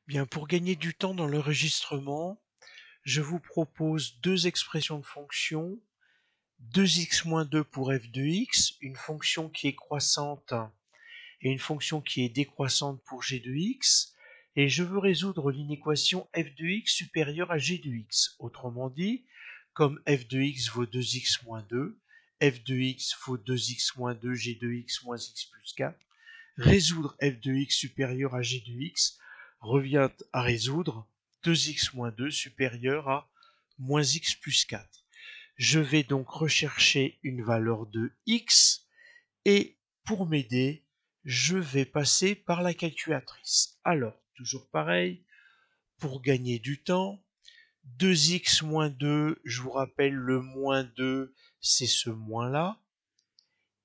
Bien, pour gagner du temps dans l'enregistrement, je vous propose deux expressions de fonction, 2x-2 pour f de x, une fonction qui est croissante et une fonction qui est décroissante pour g de x, et je veux résoudre l'inéquation f de x supérieure à g de x. Autrement dit, comme f de x vaut 2x moins 2, f de x vaut 2x moins 2, g de x moins x plus 4, résoudre f de x supérieur à g de x revient à résoudre 2x moins 2 supérieur à moins x plus 4. Je vais donc rechercher une valeur de x et pour m'aider, je vais passer par la calculatrice. Alors, toujours pareil, pour gagner du temps, 2x moins 2, je vous rappelle le moins 2, c'est ce moins-là.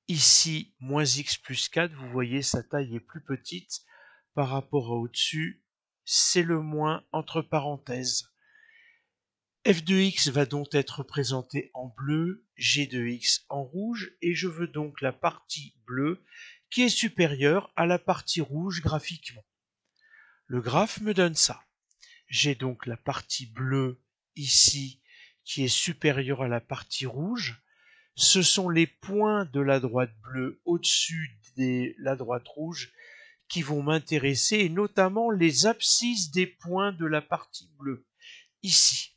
Ici, moins x plus 4, vous voyez, sa taille est plus petite par rapport à au-dessus, c'est le moins entre parenthèses. F de x va donc être représenté en bleu, g de x en rouge, et je veux donc la partie bleue qui est supérieure à la partie rouge graphiquement. Le graphe me donne ça. J'ai donc la partie bleue ici qui est supérieure à la partie rouge. Ce sont les points de la droite bleue au-dessus de la droite rouge qui vont m'intéresser, et notamment les abscisses des points de la partie bleue, ici.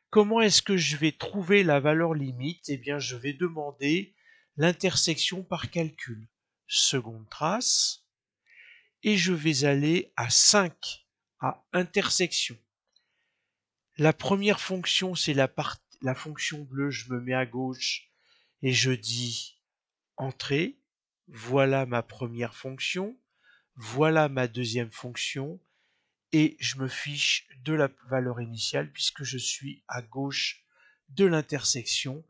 Comment est-ce que je vais trouver la valeur limite? Eh bien, je vais demander l'intersection par calcul. Seconde trace, et je vais aller à 5, à intersection. La première fonction, c'est la fonction bleue, je me mets à gauche, et je dis entrée, voilà ma première fonction, voilà ma deuxième fonction, et je me fiche de la valeur initiale puisque je suis à gauche de l'intersection,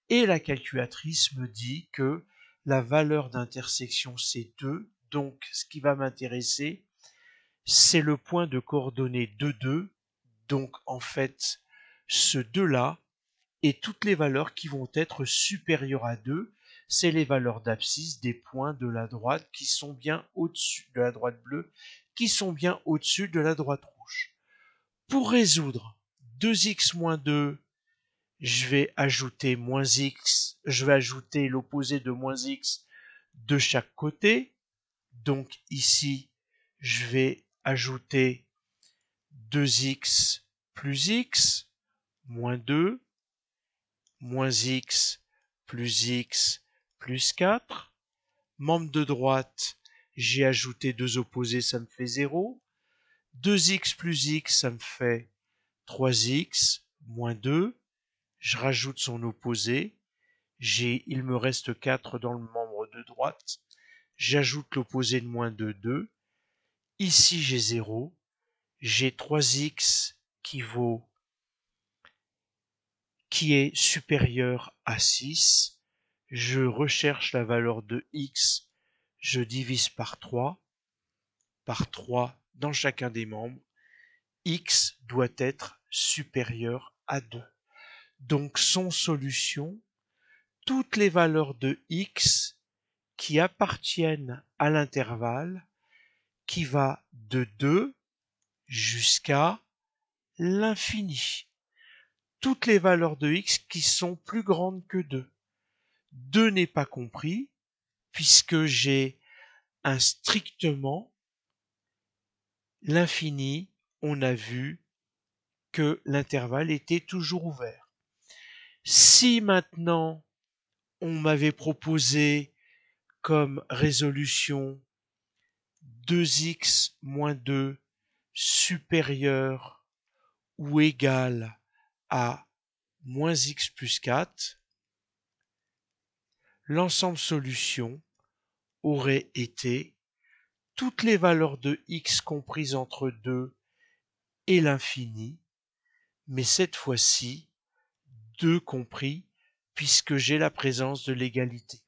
et la calculatrice me dit que la valeur d'intersection c'est 2, donc ce qui va m'intéresser c'est le point de coordonnées 2, 2, donc en fait ce 2 là, et toutes les valeurs qui vont être supérieures à 2, c'est les valeurs d'abscisse des points de la droite qui sont bien au-dessus de la droite bleue, qui sont bien au-dessus de la droite rouge. Pour résoudre 2x moins 2, je vais ajouter moins x, je vais ajouter l'opposé de moins x de chaque côté. Donc ici, je vais ajouter 2x plus x, moins 2, moins x plus 4. Membre de droite, j'ai ajouté deux opposés, ça me fait 0. 2x plus x, ça me fait 3x moins 2. Je rajoute son opposé. Il me reste 4 dans le membre de droite. J'ajoute l'opposé de moins 2, 2. Ici, j'ai 0. J'ai 3x qui est supérieur à 6. Je recherche la valeur de x. Je divise par 3 dans chacun des membres. X doit être supérieur à 2. Donc, sans solution, toutes les valeurs de x qui appartiennent à l'intervalle qui va de 2 jusqu'à l'infini. Toutes les valeurs de x qui sont plus grandes que 2. 2 n'est pas compris puisque j'ai un strictement l'infini. On a vu que l'intervalle était toujours ouvert. Si maintenant on m'avait proposé comme résolution 2x moins 2 supérieur ou égal à moins x plus 4, l'ensemble solution aurait été toutes les valeurs de x comprises entre 2 et l'infini, mais cette fois-ci 2 compris puisque j'ai la présence de l'égalité.